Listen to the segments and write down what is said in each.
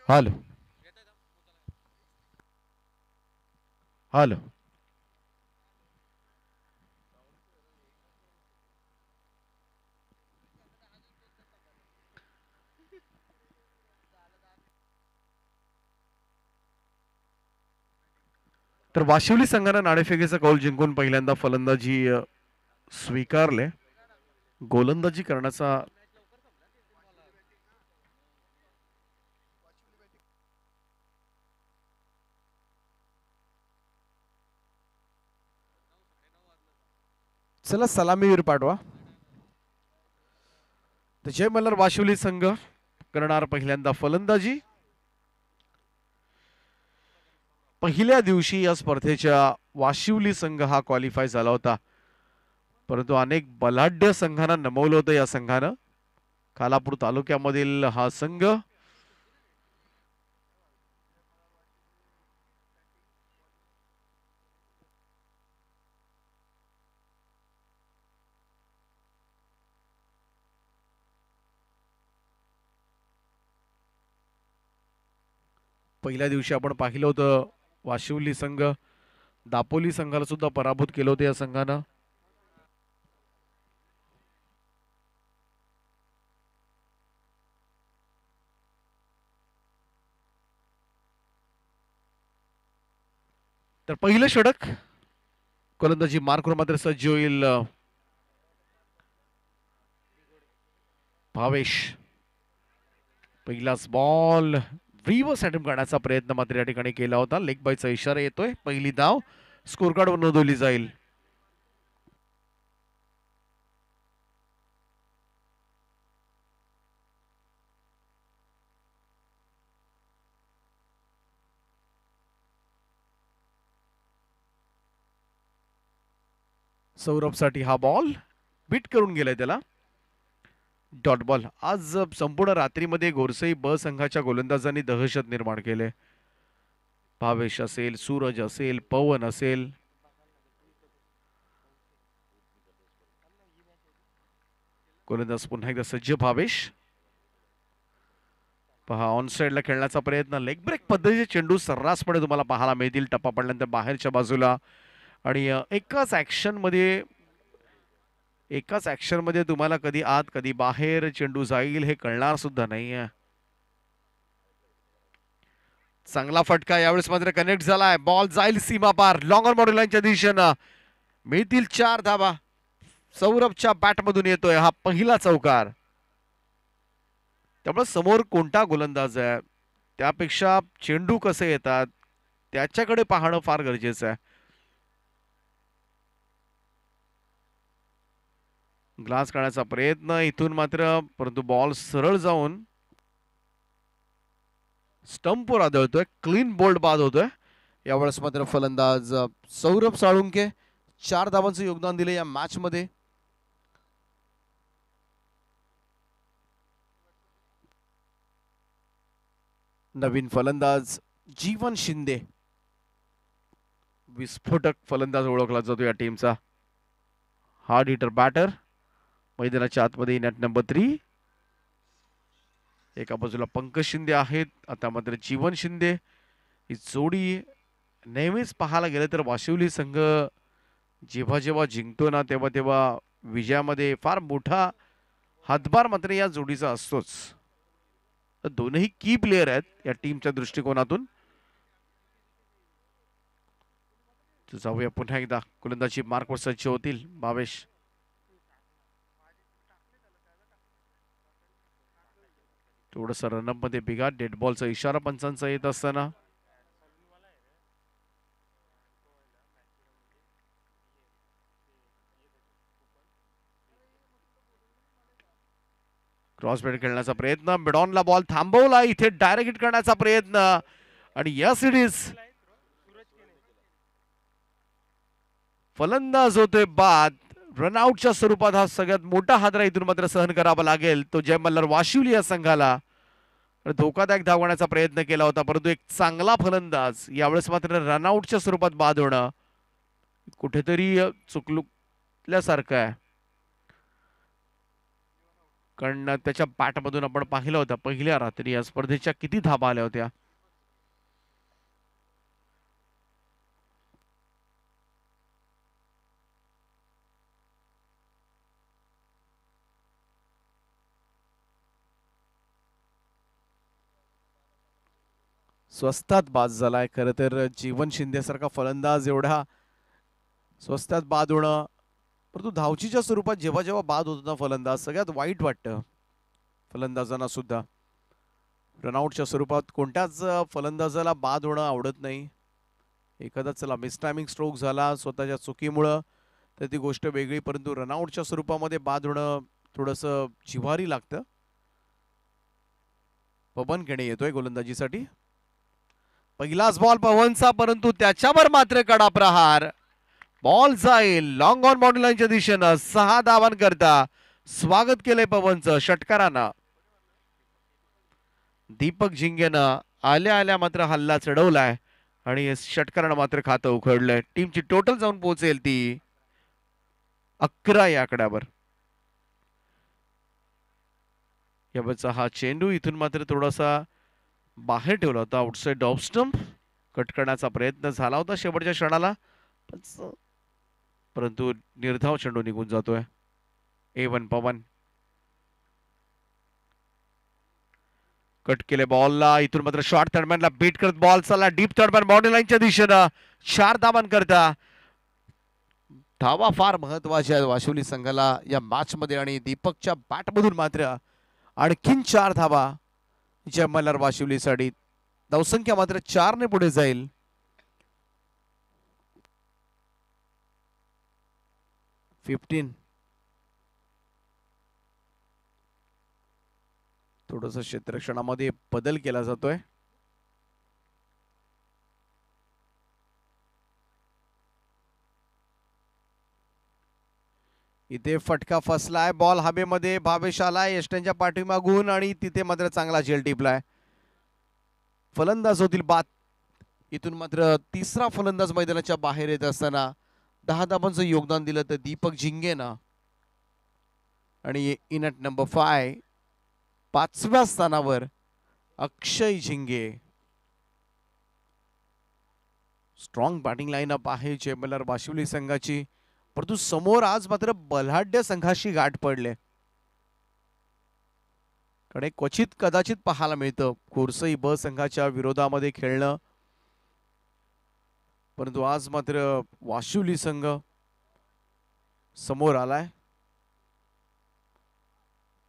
Hello hello. तर वाशिवली संघानं नाणेफेकीचा कौल जिंकून पहिल्यांदा फलंदाजी स्वीकारले. गोलंदाजी करण्याचा चला सलामीवीर पाठवा. तर जय मल्हार वाशिवली संघ करणार पहिल्यांदा फलंदाजी. पहिल्या दिवशी या स्पर्धेच्या वाशिवली संघ हा क्वालिफाय झाला होता, परंतु अनेक बलाढ्य संघांना नमवलं होतं या संघानं. खालापूर तालुक्यामधील हा संघ पहिल्या दिवशी आपण पाहिलं होतं. वाशिवली संघ दापोली संघाला सुद्धा पराभूत केलं होतं या संघानं. तर पहिलं षटक गोलंदाजी मार्कवर मात्र सज्ज होईल भावेश. पहिलाच बॉल रिव्हर्स अटेम्प्ट करण्याचा प्रयत्न मात्र या ठिकाणी केला होता. लेग बायचा इशारा येतोय. पहिली धाव स्कोर कार्डवर नोंदवली जाईल. सौरभसाठी हा बॉल बीट करून गेलाय त्याला. Dot ball. आज संपूर्ण रात्रीमध्ये गोरसई ब संघाच्या गोलंदाजांनी दहशत निर्माण केले. भावेश असेल, सूरज असेल, पवन असेल. गोलंदाज पुन्हा एकदा सज्ज भावेश. पहा ऑन साइडला खेळण्याचा प्रयत्न. लेग ब्रेक पद्धतीचे चेंडू सर्रासपणे तुम्हाला पाहायला मिळतील टप्पा पडल्यानंतर बाहेरच्या बाजूला. आणि एकाच ऍक्शन मध्ये तुम्हाला कधी आत कधी बाहेर चेंडू जाईल हे कळणार सुद्धा नाहीये. चांगला फटका यावेळेस मात्र कनेक्ट झालाय. बॉल जाईल सीमा पार लॉंग ऑन बॉर्डर लाईनच्या दिशेनं. मिळतील 4 धावा. सौरभच्या बॅटमधून येतोय हा पहिला चौकार. त्यामुळे समोर कोणता गोलंदाज आहे त्यापेक्षा चेंडू कसे येतात त्याच्याकडे पाहणं फार गरजेचं आहे. ग्लास करण्याचा प्रयत्न इथून मात्र, परंतु बॉल सरळ जाऊन स्टंपवर आदळतोय. क्लीन बोल्ड बाद होतोय. यावेळेस मात्र फलंदाज सौरभ साळुंके 4 धावांचं योगदान दिले या मॅच मध्ये. नवीन फलंदाज जीवन शिंदे, विस्फोटक फलंदाज ओळखला जातो या टीमचा. Hard hitter batter. मैदानाच्या आतमध्ये नॅट नंबर 3. एका बाजूला पंकज शिंदे आहेत, आता मात्र जीवन शिंदे. ही जोडी नेहमीच पाहायला गेलं तर वाशिवली संघ जेव्हा जेव्हा जिंकतो ना तेव्हा तेव्हा विजयामध्ये फार मोठा हातभार मात्र या जोडीचा असतोच. दोनही की प्लेयर आहेत या टीमच्या दृष्टिकोनातून. जाऊया पुन्हा एकदा गोलंदाजी मार्कवर सज्ज होतील भावेश. थोडस रनअप मध्ये बिघाड. डेड बॉलचा इशारा पंचांचा येत असताना क्रॉस बॅट खेळण्याचा प्रयत्न. मिडॉनला बॉल थांबवला. इथे डायरेक्ट हिट करण्याचा प्रयत्न आणि यस इट इज. फलंदाज होतोय बाद. रनआउटच्या स्वरूपात हा सगळ्यात मोठा हादरा इथून मात्र सहन करावा लागेल तो जय मल्हार वाशिवली या संघाला. धोकादायक धावण्याचा प्रयत्न केला होता, परंतु एक चांगला फलंदाज यावेळेस मात्र रनआउटच्या स्वरूपात बाद होणं कुठेतरी चुकलुकल्यासारखं आहे. कारण त्याच्या बॅटमधून आपण पाहिलं होतं पहिल्या रात्री या स्पर्धेच्या किती धाबा आल्या होत्या. स्वस्तात बाद झालाय. खरं तर जीवन शिंदे सारखा फलंदाज एवढा स्वस्तात बाद होणं, परंतु धावचीच्या स्वरूपात जेव्हा जेव्हा बाद होतो ना फलंदाज, सगळ्यात वाईट वाटतं फलंदाजांना सुद्धा. रनआउटच्या स्वरूपात कोणत्याच फलंदाजाला बाद होणं आवडत नाही. एखादा चला मिस टायमिंग स्ट्रोक झाला स्वतःच्या चुकीमुळं तर ती गोष्ट वेगळी, परंतु रनआउटच्या स्वरूपामध्ये बाद होणं थोडंसं जिव्हारी लागतं. पवन केणे येतोय गोलंदाजीसाठी. पहिलाच बॉल पवनचा, परंतु त्याच्यावर मात्र कडा प्रहार. बॉल जाईल लॉंग ऑन बाउंड्री लाईनच्या दिशेनं. 6 धावांकरता स्वागत केलंय पवनचं षटकारानं. दीपक झिंगेनं आल्या आल्या मात्र हल्ला चढवलाय आणि षटकारानं मात्र खातं उघडलंय. टीमची टोटल जाऊन पोहोचेल ती 11 या आकड्यावर. यावरचा हा चेंडू इथून मात्र थोडासा बाहेर ठेवला होता. आउटसाइड ऑफ स्टंप कट करण्याचा प्रयत्न झाला होता शेवटच्या क्षणाला, परंतु निर्धाव चेंडू निघून जातोय. A1 पवन कट केले बॉलला. इथून मात्र शॉर्ट थर्डमॅनला बीट करत बॉल चालला डीप थर्डमॅन बाउंड्री लाईनच्या दिशेनं. 4 धावांकरता. धावा फार महत्वाच्या आहेत वाशिवली संघाला या मॅच मध्ये आणि दीपकच्या बॅटमधून मात्र आणखीन 4 धावा जमलर वाशिवलीसाठी. धावसंख्या मात्र 4 ने पुढे जाईल. थोडस क्षेत्ररक्षणामध्ये बदल केला जातोय. इथे फटका फसलाय. बॉल हवेमध्ये भावेश आलाय यष्टनच्या पाठीमागून आणि तिथे मात्र चांगला झेल टिपलाय. फलंदाज होतील बाद. इथून मात्र तिसरा फलंदाज मैदानाच्या बाहेर येत असताना 10 धावांचं योगदान दिलं तर दीपक झिंगेनं. आणि इन ॲट नंबर 5 5व्या स्थानावर अक्षय झिंगे. स्ट्रॉंग बॅटिंग लाईनअप आहे जेमलर वाशिवली संघाची, परंतु समोर आज मात्र बलाढ्य संघाशी गाठ पडले. कडे क्वचित कदाचित पाहायला मिळतं कोरसई ब संघाच्या विरोधामध्ये खेळणं, परंतु आज मात्र वाशिवली संघ समोर आलाय.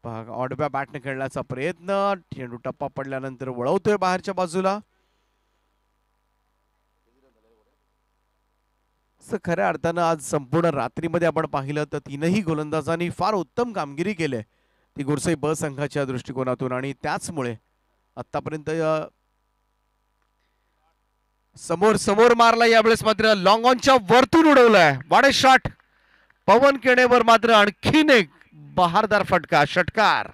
ऑडब्या बॅटने खेळण्याचा प्रयत्न. चेंडू टप्पा पडल्यानंतर वळवतोय बाहेरच्या बाजूला. खऱ्या अर्थानं आज संपूर्ण रात्रीमध्ये आपण पाहिलं तर तीनही गोलंदाजांनी फार उत्तम कामगिरी केली ती गोरसई ब संघाच्या दृष्टिकोनातून, आणि त्याचमुळे आतापर्यंत समोर समोर मारला. यावेळेस मात्र लॉंग ऑनच्या वरतून उडवलाय. वाडे शॉट. पवन केणेवर मात्र आणखीन एक बहारदार फटका षटकार.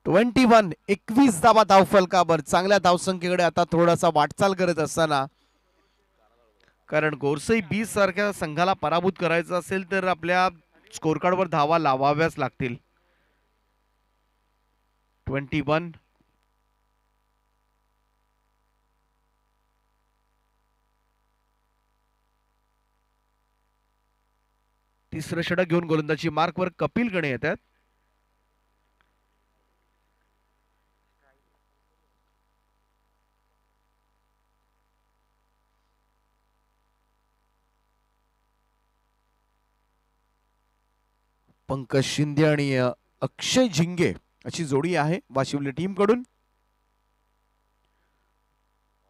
वन 21 धावा धावफलकावर. चांगल्या धावसंख्येकडे आता थोडासा वाटचाल करत असताना, कारण गोरसई बी सारख्या संघाला पराभूत करायचं असेल तर आपल्या स्कोर कार्डवर धावा लावाव्याच लागतील. 21. तिसरं षटक घेऊन गोलंदाजी मार्कवर कपिल गणे येतात. पंकज शिंदे आणि अक्षय झिंगे अशी जोडी आहे वाशिवली टीम कडून.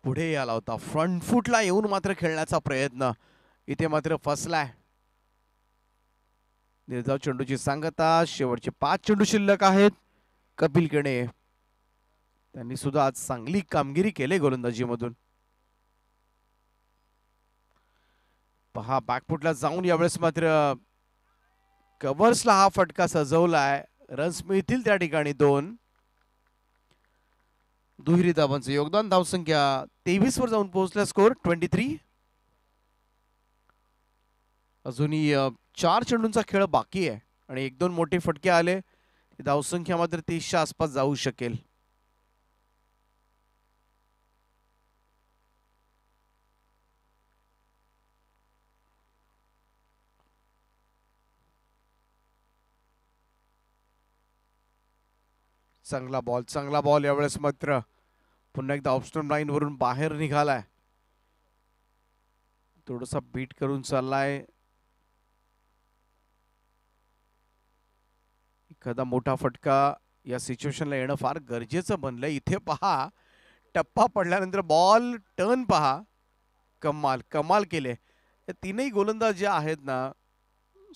पुढे आला होता फ्रंट फुटला येऊन मात्र खेळण्याचा प्रयत्न, इथे मात्र फसलाय. निर्धाव चेंडूची सांगता. शेवटचे 5 चेंडू शिल्लक आहेत. कपिल केणे त्यांनी सुद्धा आज चांगली कामगिरी केली गोलंदाजीमधून. पहा बॅकफुटला जाऊन यावेळेस मात्र कव्हर्सला हा फटका सजवलाय. रन्स मिळतील त्या ठिकाणी 2. दुहेरी धावांचं योगदान. धावसंख्या 23 वर जाऊन पोहोचल्या. स्कोर 23. अजूनही 4 चेंडूंचा खेळ बाकी आहे आणि 1-2 मोठे फटके आले धावसंख्या मात्र 30च्या आसपास जाऊ शकेल. चांगला बॉल यावेळेस मात्र पुन्हा एकदा ऑफस्टोन लाईन वरून बाहेर निघालाय. थोडासा बीट करून चाललाय. एखादा मोठा फटका या सिच्युएशनला येणं फार गरजेचं बनलंय. इथे पहा टप्पा पडल्यानंतर बॉल टर्न पहा. कमाल कमाल केले. हे तीनही गोलंदाज जे आहेत ना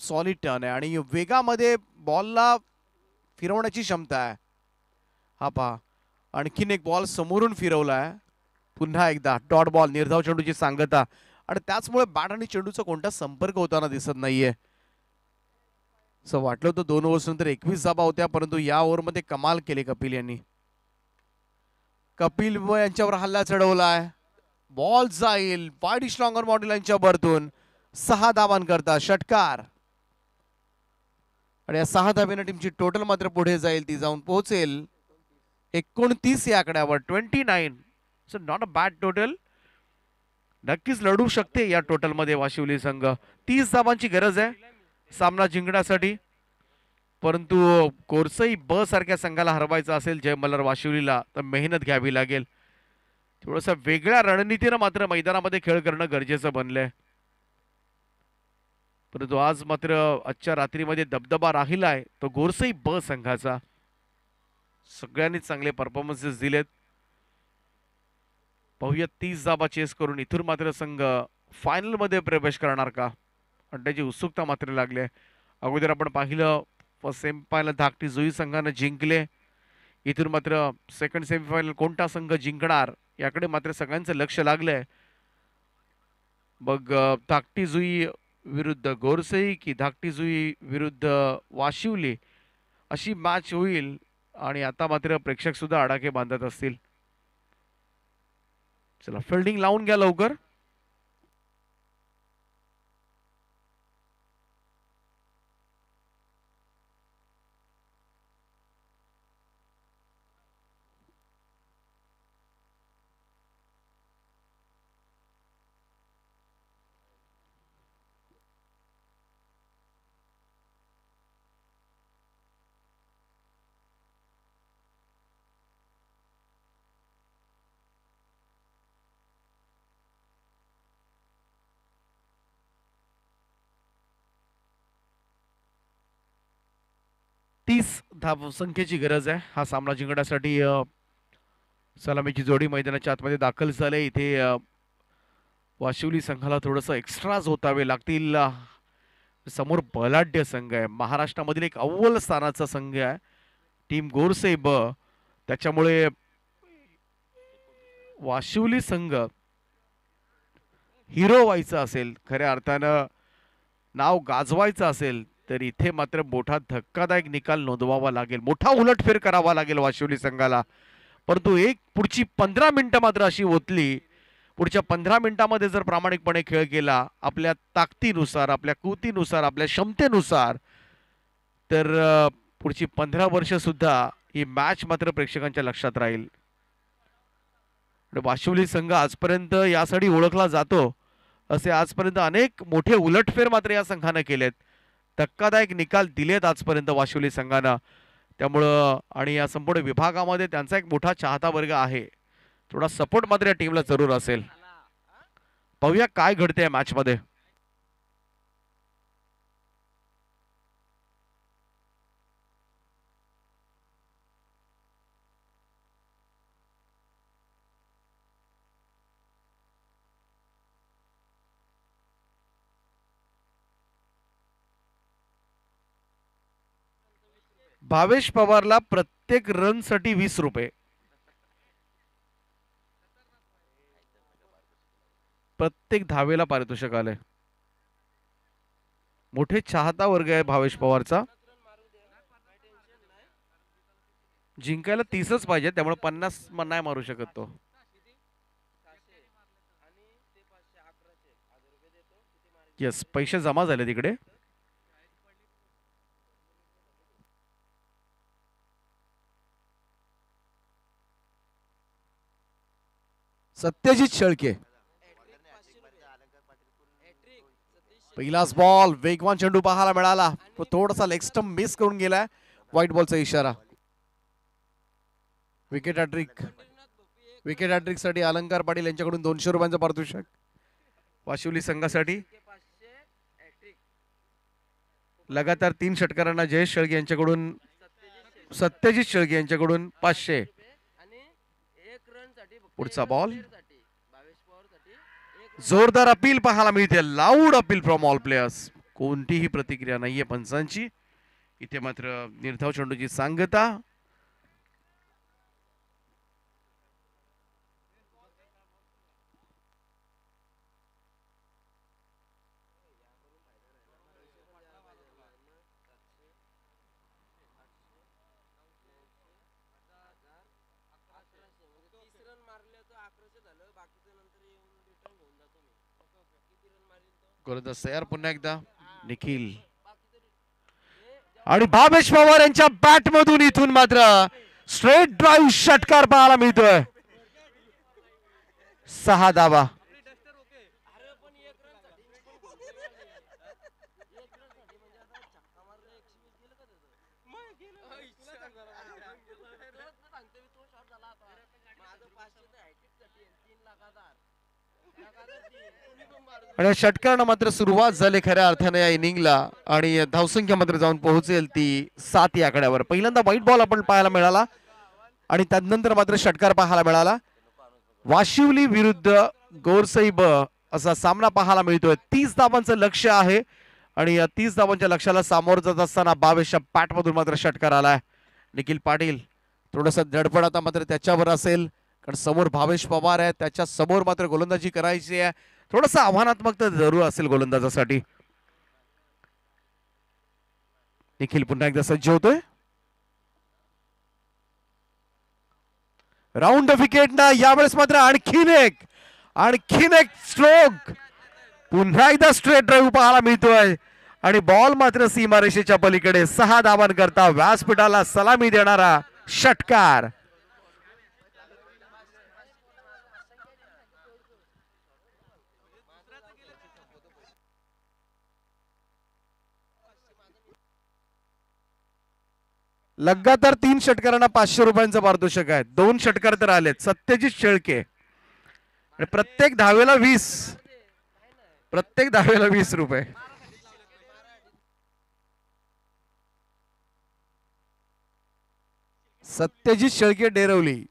सॉलिड टर्न आहे आणि वेगामध्ये बॉलला फिरवण्याची क्षमता आहे. हा पहा आणखीन एक बॉल समोरून फिरवलाय. पुन्हा एकदा डॉट बॉल निर्धाव चेंडूची सांगता आणि त्याचमुळे बॅट आणि चेंडूचा कोणता संपर्क होताना दिसत नाहीये. असं वाटलं होतं 2 ओव्हर्स नंतर 21 धावा होत्या परंतु या ओव्हरमध्ये कमाल केले कपिल यांनी. कपिल यांच्यावर हल्ला चढवलाय. बॉल जाईल वाईड स्ट्रॉंगर मॉडेल यांच्या बरतून 6 धावांकरता षटकार आणि या 6 धावेने टीमची टोटल मात्र पुढे जाईल. ती जाऊन पोहोचेल 29 या आकड्यावर. 29 so not a bad total. नक्कीच लढू शकते या टोटल मध्ये वाशिवली संघ. 30 धावांची गरज आहे सामना जिंकण्यासाठी परंतु कोरसई ब सारख्या संघाला हरवायचं असेल जय मल्हार वाशिवलीला तर मेहनत घ्यावी लागेल. थोडंसं वेगळ्या रणनीतीनं मात्र मैदानामध्ये खेळ करणं गरजेचं बनलंय. परंतु आज मात्र आजच्या रात्रीमध्ये दबदबा राहिलाय तो गोरसई ब संघाचा. सगळ्यांनीच चांगले परफॉर्मन्सेस दिलेत. पाहूया 30 धावा चेस करून इथून मात्र संघ फायनल मध्ये प्रवेश करणार का आणि त्याची उत्सुकता मात्र लागली आहे. अगोदर आपण पाहिलं सेमीफायनल धाकटी जुई संघानं जिंकले. इथून मात्र सेकंड सेमीफायनल कोणता संघ जिंकणार याकडे मात्र सगळ्यांचं लक्ष लागलंय. मग धाकटी जुई विरुद्ध गोरसई की धाकटी जुई विरुद्ध वाशिवली अशी मॅच होईल आणि आता मात्र प्रेक्षक सुद्धा आडाखे बांधत असतील. चला फिल्डिंग लावून घ्या लवकर. धावसंख्येची गरज आहे हा सामना जिंकण्यासाठी. सलामीची जोडी मैदानाच्या आतमध्ये दाखल झाले. इथे वाशिवली संघाला थोडंसं एक्स्ट्राज होतावे लागतील. समोर बलाढ्य संघ आहे. महाराष्ट्रामधील एक अव्वल स्थानाचा संघ आहे टीम गोरसे ब. त्याच्यामुळे वाशिवली संघ हिरो व्हायचं असेल खऱ्या अर्थानं नाव गाजवायचं असेल तर इथे मात्र मोठा धक्कादायक निकाल नोंदवावा लागेल. मोठा उलटफेर करावा लागेल वाशिवली संघाला. परंतु पुढची 15 मिनिटं मात्र अशी ओतली. पुढच्या 15 मिनिटांमध्ये जर प्रामाणिकपणे खेळ केला आपल्या ताकदीनुसार आपल्या कृतीनुसार आपल्या क्षमतेनुसार तर पुढची 15 वर्ष सुद्धा ही मॅच मात्र प्रेक्षकांच्या लक्षात राहील. वाशिवली संघ आजपर्यंत यासाठी ओळखला जातो असे आजपर्यंत अनेक मोठे उलटफेर मात्र या संघानं केलेत. धक्कादायक निकाल दिलेत आजपर्यंत वाशिवली संघानं. त्यामुळं आणि या संपूर्ण विभागामध्ये त्यांचा एक मोठा चाहता वर्ग आहे. थोडा सपोर्ट मात्र या टीमला जरूर असेल. पाहूया काय घडते मॅच मध्ये. भावेश पवारला प्रत्येक रन साठी 20 रुपये. प्रत्येक धावेला पारितोषिक आले. मोठे चाहता वर्ग आहे भावेश पवारचा. जिंकायला 30च पाहिजे त्यामुळे 50 नाही मारू शकत तो. येस, पैसे जमा झाले तिकडे. सत्यजित शेळके. पहिलाच बॉल, वेगवान चेंडू पाहायला मिळाला, थोडासा लेग स्टंप मिस करून गेलाय. व्हाईट बॉलचा इशारा. Wicket hat trick. विकेट हॅट्रिक साठी अलंकार पाटील यांच्याकडून 200 रुपयांचं पारितोषिक वाशिवली संघासाठी. लगातार 3 षटकारांना जयेश शेळके यांच्याकडून, सत्यजित शेळके यांच्याकडून 500. पुढचा बॉल, जोरदार अपील पाहायला मिळते, loud appeal from all players. कोणतीही प्रतिक्रिया नाहीये पंचांची. इथे मात्र निर्धाव चेंडूची सांगता. गोलंदाज तयार पुन्हा एकदा निखिल. आणि भावेश पवार यांच्या बॅट मधून इथून मात्र स्ट्रेट ड्राईव्ह षटकार पाहायला मिळतोय. 6 धावा. आणि षटकारानं मात्र सुरुवात झाली खऱ्या अर्थाने या इनिंगला. आणि धावसंख्या मात्र जाऊन पोहोचेल ती 7 या आकड्यावर. पहिल्यांदा व्हाईट बॉल आपण पाहायला मिळाला आणि त्यानंतर मात्र षटकार पाहायला मिळाला. वाशिवली विरुद्ध गोरसई ब असा सामना पाहायला मिळतोय. 30 धावांचं लक्ष्य आहे आणि या 30 धावांच्या लक्ष्याला सामोरं जात असताना 22च्या पॅटमधून मात्र षटकार आलाय. निखिल पाटील थोडंसं धडपड आता मात्र त्याच्यावर असेल, कारण समोर भावेश पवार आहे, त्याच्या समोर मात्र गोलंदाजी करायची आहे. थोडंसं आव्हानात्मक तर जरूर असेल गोलंदाजासाठी. निखिल पुन्हा एकदा सज्ज होतोय. राऊंड द विकेट ना यावेळेस मात्र आणखीन एक स्ट्रोक. पुन्हा एकदा स्ट्रेट ड्राईव्ह पाहायला मिळतोय आणि बॉल मात्र सीमारेषेच्या पलीकडे. 6 धावांकरता व्यासपीठाला सलामी देणारा षटकार. लगातार 3 षटकारांना 500 रुपयांचं पारितोषिक आहे. 2 षटकार तर आलेत. सत्यजित शेळके आणि प्रत्येक धावेला 20 रुपये. सत्यजित शेळके डेरवली.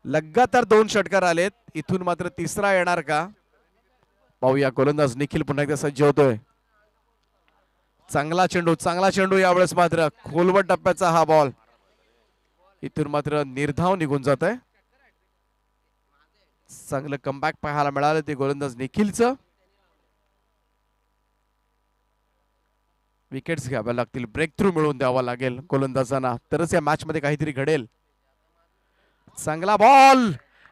लगातार 2 षटकार आलेत. इथून मात्र तिसरा येणार का पाहूया. गोलंदाज निखिल पुन्हा एकदा सज्ज होतोय. चांगला चेंडू यावेळेस मात्र खोलवट टप्प्याचा हा बॉल. इथून मात्र निर्धाव निघून जात आहे. चांगलं कमबॅक पाहायला मिळालं ते गोलंदाज निखिलचं. विकेट्स घ्याव्या लागतील, ब्रेक थ्रू मिळवून द्यावा लागेल गोलंदाजांना, तरच या मॅच मध्ये काहीतरी घडेल. चांगला बॉल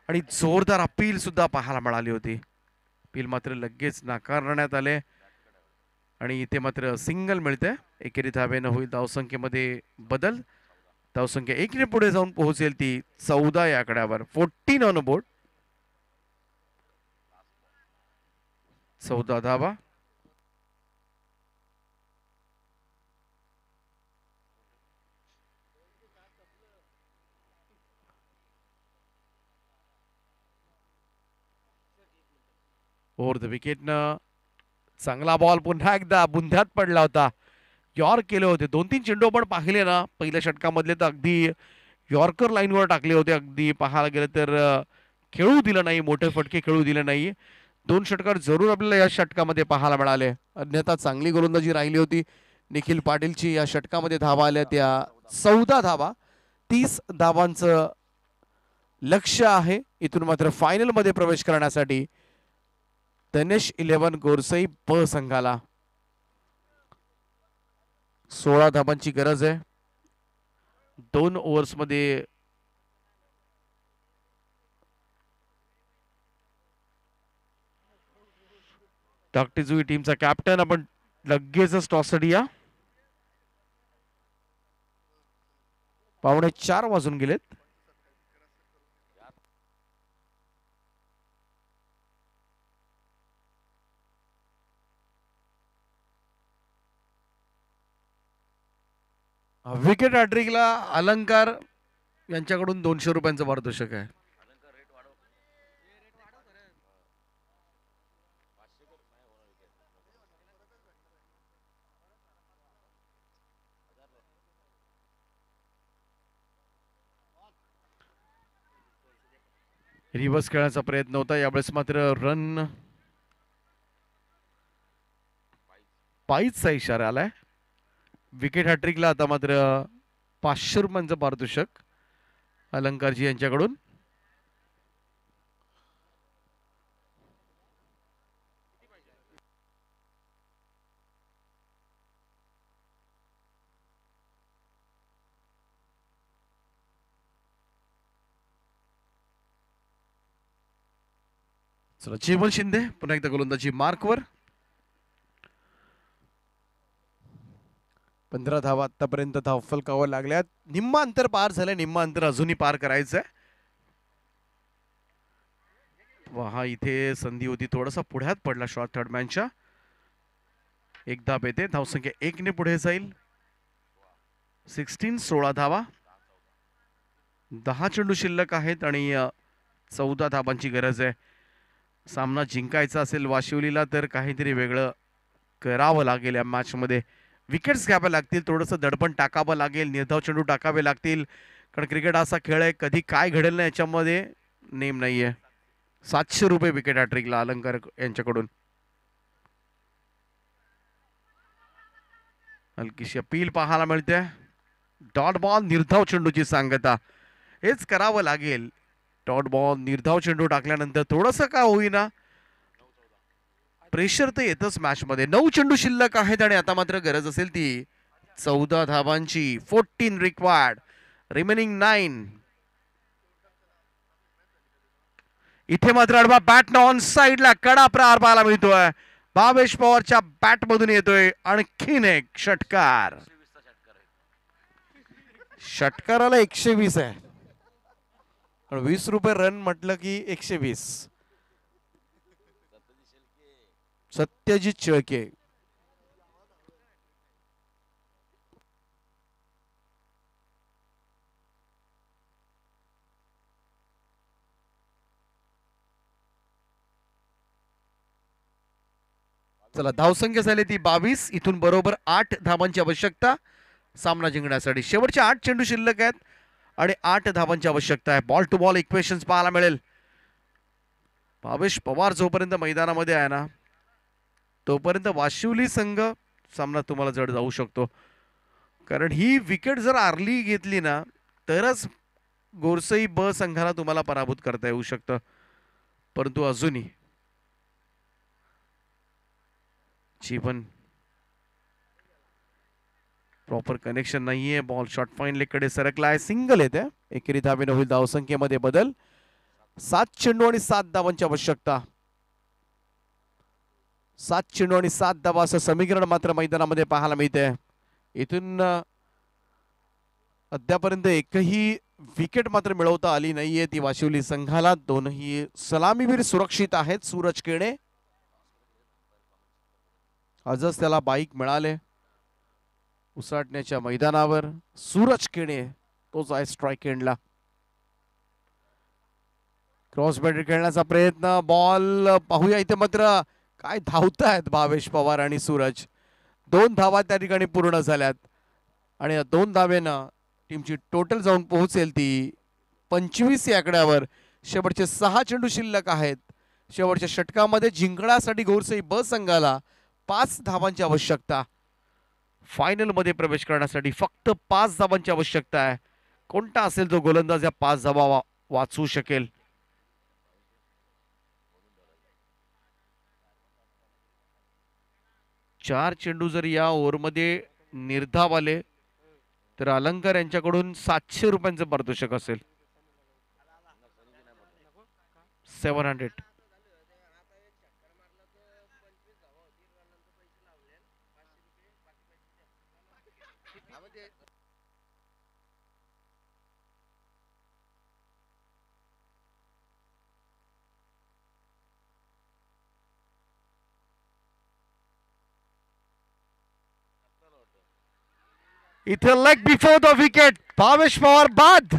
आणि जोरदार अपील सुद्धा पाहायला मिळाली होती. अपील मात्र लगेच नाकारण्यात आले आणि इथे मात्र सिंगल मिळते. एकेरी धावेनं होईल धावसंख्येमध्ये बदल. धावसंख्या 1 ने पुढे जाऊन पोहोचेल ती 14 या आकड्यावर. 14 ऑन बोर्ड. 14 धावा. ओव्हर द विकेटनं चांगला बॉल पुन्हा एकदा बुंध्यात पडला होता. यॉर्क केले होते. 2-3 चेंडू आपण पाहिले ना पहिल्या षटकामधले तर अगदी यॉर्कर लाईनवर टाकले होते. अगदी पाहायला गेलं तर खेळू दिलं नाही, मोठे फटके खेळू दिले नाही. 2 षटकार जरूर आपल्याला या षटकामध्ये पाहायला मिळाले. अन्यथा चांगली गोलंदाजी राहिली होती निखिल पाटीलची. या षटकामध्ये धावा आल्या त्या 14 धावा. 30 धावांचं लक्ष्य आहे. इथून मात्र फायनल मध्ये प्रवेश करण्यासाठी तनेश 11 गोरसई प संघाला. 16 धाबांची गरज आहे. 2 ओव्हर्समध्ये टाकटिजुई टीमचा कॅप्टन आपण लगेचच टॉससाठी या. 4:15 वाजून गेलेत. विकेट हॅट्रिकला अलंकार यांच्याकडून 200 रुपयांचं पारितोषिक आहे. रिव्हर्स खेळण्याचा प्रयत्न होता यावेळेस मात्र रन पायीचा इशारा आलाय. विकेट हॅट्रिकला आता मात्र 500 रुपयांचं पारितोषिक अलंकारजी यांच्याकडून. चला जीवन शिंदे पुन्हा एकदा गोलंदाजी मार्कवर. 15 धावा आतापर्यंत धावफलकावर लागल्यात. निम्म अंतर पार झालंय. निम्म अंतर अजूनही पार करायचंय. हा इथे संधी होती. थोडासा पुढ्यात पडला शॉट थर्डमॅनच्या. एक धाब येते. धावसंख्या 1 ने पुढे जाईल. 16 धावा. 10 चेंडू शिल्लक आहेत आणि 14 धाबांची गरज आहे. सामना जिंकायचा असेल वाशिवलीला तर काहीतरी वेगळं करावं लागेल या मॅच मध्ये. विकेट्स घ्याव्या लागतील. थोडंसं दडपण टाकावं लागेल. निर्धाव चेंडू टाकावे लागतील. कारण क्रिकेट असा खेळ आहे कधी काय घडेल ना याच्यामध्ये नेम नाहीये. 700 रुपये विकेट हॅट्रिकला अलंकार यांच्याकडून. हलकीशी अपील पाहायला मिळते. डॉट बॉल निर्धाव चेंडूची सांगता. हेच करावं लागेल. डॉट बॉल निर्धाव चेंडू टाकल्यानंतर थोडंसं का होईना प्रेशर तर येतच मॅच मध्ये. 9 चेंडू शिल्लक आहेत आणि आता मात्र गरज असेल ती 14 धाबांची. 14 रिक्वायर्ड. रिमेनिंग 9. इथे मात्र अडवा बॅट ऑन साइडला कडा प्रहार पाहायला मिळतोय. भावेश पवारच्या बॅट मधून येतोय आणखीन एक षटकार. षटकाराला 120 आहे. 20 रुपये रन म्हटलं की 120. सत्यजित शेळके. चला धावसंख्या झाली ती 22. इथून बरोबर 8 धाबांची आवश्यकता सामना जिंकण्यासाठी. शेवटचे 8 चेंडू शिल्लक आहेत आणि 8 धाबांची आवश्यकता आहे. बॉल टू बॉल इक्वेशन्स पाहायला मिळेल. भावेश पवार जोपर्यंत मैदानामध्ये आहे ना तोपर्यंत वाशिवली संघ सामना तुम्हाला जड जाऊ शकतो. कारण ही विकेट जर आर्ली घेतली ना तरच गोरसई ब संघाला तुम्हाला पराभूत करता येऊ शकतं. परंतु अजूनही जीवन प्रॉपर कनेक्शन नाहीये. बॉल शॉर्ट फाईन लेग कडे सरकलाय. सिंगल येते. एकेरी धावेने होईल धावसंख्येमध्ये बदल. 7 चेंडू आणि 7 धावांची आवश्यकता. 7 चेंडू आणि 7 धावा असं समीकरण मात्र मैदानामध्ये पाहायला मिळते. इथून अद्यापर्यंत एकही विकेट मात्र मिळवता आली नाहीये ती वाशिवली संघाला. दोनही सलामीवीर सुरक्षित आहेत. सूरज केणे आजच त्याला बाईक मिळाले उसाटण्याच्या मैदानावर. सूरज केणे तोच आहे स्ट्राईक एंडला. क्रॉस बॅटर खेळण्याचा प्रयत्न. बॉल पाहूया इथे मात्र काय धावतायत भावेश पवार आणि सूरज. 2 धावा त्या ठिकाणी पूर्ण झाल्यात आणि 2 धावेनं टीमची टोटल जाऊन पोहोचेल ती 25 या आकड्यावर. शेवटचे 6 चेंडू शिल्लक आहेत. शेवटच्या षटकामध्ये जिंकण्यासाठी गोरसई ब संघाला 5 धावांची आवश्यकता. फायनल मध्ये प्रवेश करण्यासाठी फक्त 5 धावांची आवश्यकता आहे. कोणता असेल तो गोलंदाज या 5 धावा वाचवू शकेल. चार चेंडू जर या ओव्हरमध्ये निर्धाव आले तर अलंकार यांच्याकडून 700 रुपयांचं पारितोषिक असेल. 700. इथे leg before the wicket. Bhavesh Pawar बाद.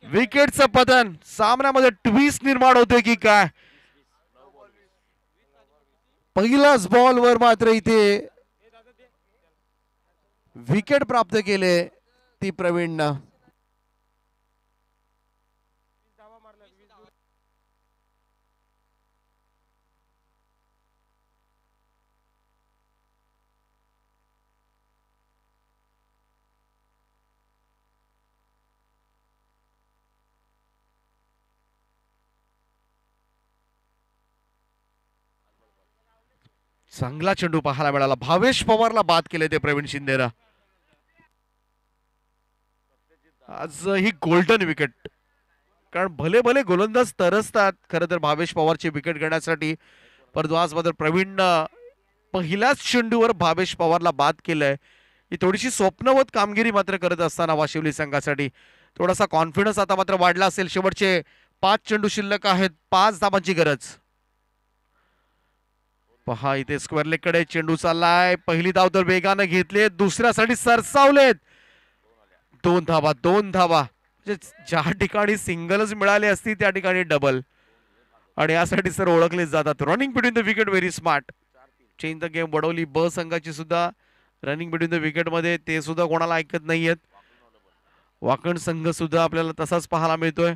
विकेटचं पतन. सामन्यामध्ये ट्विस्ट निर्माण होते की काय. पहिल्याच बॉलवर मात्र इथे विकेट प्राप्त केले ती प्रवीणनं. चांगला चेंडू पाहायला मिळाला. भावेश पवारला बाद केले ते प्रवीण शिंदेला. आज ही गोल्डन विकेट. कारण भले भले गोलंदाज तरसतात खरं तर भावेश पवारची विकेट घेण्यासाठी, परंतु आज मात्र प्रवीण पहिल्याच चेंडूवर भावेश पवारला बाद केलंय. ही थोडीशी स्वप्नवत कामगिरी मात्र करत असताना वाशिवली संघासाठी थोडासा कॉन्फिडन्स आता मात्र वाढला असेल. शेवटचे 5 चेंडू शिल्लक आहेत. 5 धावांची गरज. पहा इथे स्क्वेअर लेग कडे चेंडू चाललाय. पहिली धाव तर वेगाने घेतले, दुसऱ्यासाठी सरसावलेत. 2 धावा. 2 धावा म्हणजे ज्या ठिकाणी सिंगलच मिळाली असती त्या ठिकाणी डबल. आणि यासाठी सर ओळखले जातात. Running between the wicket very smart. Change the game. Wadavali ब संघाची सुद्धा रनिंग बिटवीन द विकेट मध्ये ते सुद्धा कोणाला ऐकत नाहीयेत. वाकण संघ सुद्धा आपल्याला तसाच पाहायला मिळतोय.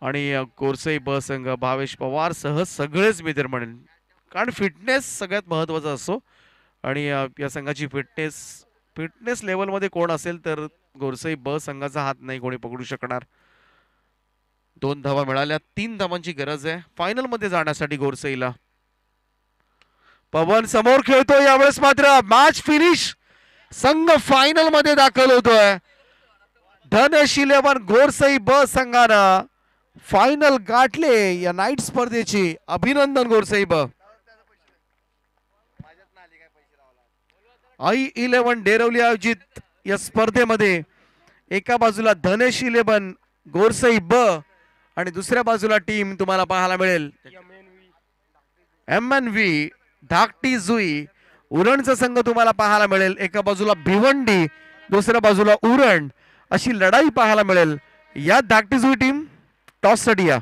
आणि कोरसई ब संघ भावेश पवार सह सगळेच मी तर म्हणेन, कारण फिटनेस सगळ्यात महत्वाचा असतो. आणि या संघाची फिटनेस लेवलमध्ये कोण असेल तर गोरसई ब संघाचा हात नाही कोणी पकडू शकणार. 2 धावा मिळाल्या. 3 धावांची गरज आहे फायनल मध्ये जाण्यासाठी गोरसईला. पवन समोर खेळतोय. यावेळेस मात्र मॅच फिनिश. संघ फायनल मध्ये दाखल होतोय. धनेश 11 गोरसई ब संघानं फायनल गाठले या नाईट स्पर्धेची. अभिनंदन गोरसई ब. आई 11 डेरवली आयोजित या स्पर्धेमध्ये एका बाजूला धनेश 11 गोरसई ब आणि दुसऱ्या बाजूला टीम तुम्हाला पाहायला मिळेल MNV धाकटी जुई. उरणचा संघ तुम्हाला पाहायला मिळेल. एका बाजूला भिवंडी, दुसऱ्या बाजूला उरण, अशी लढाई पाहायला मिळेल. या धाकटी जुई टीम टॉस साठी या.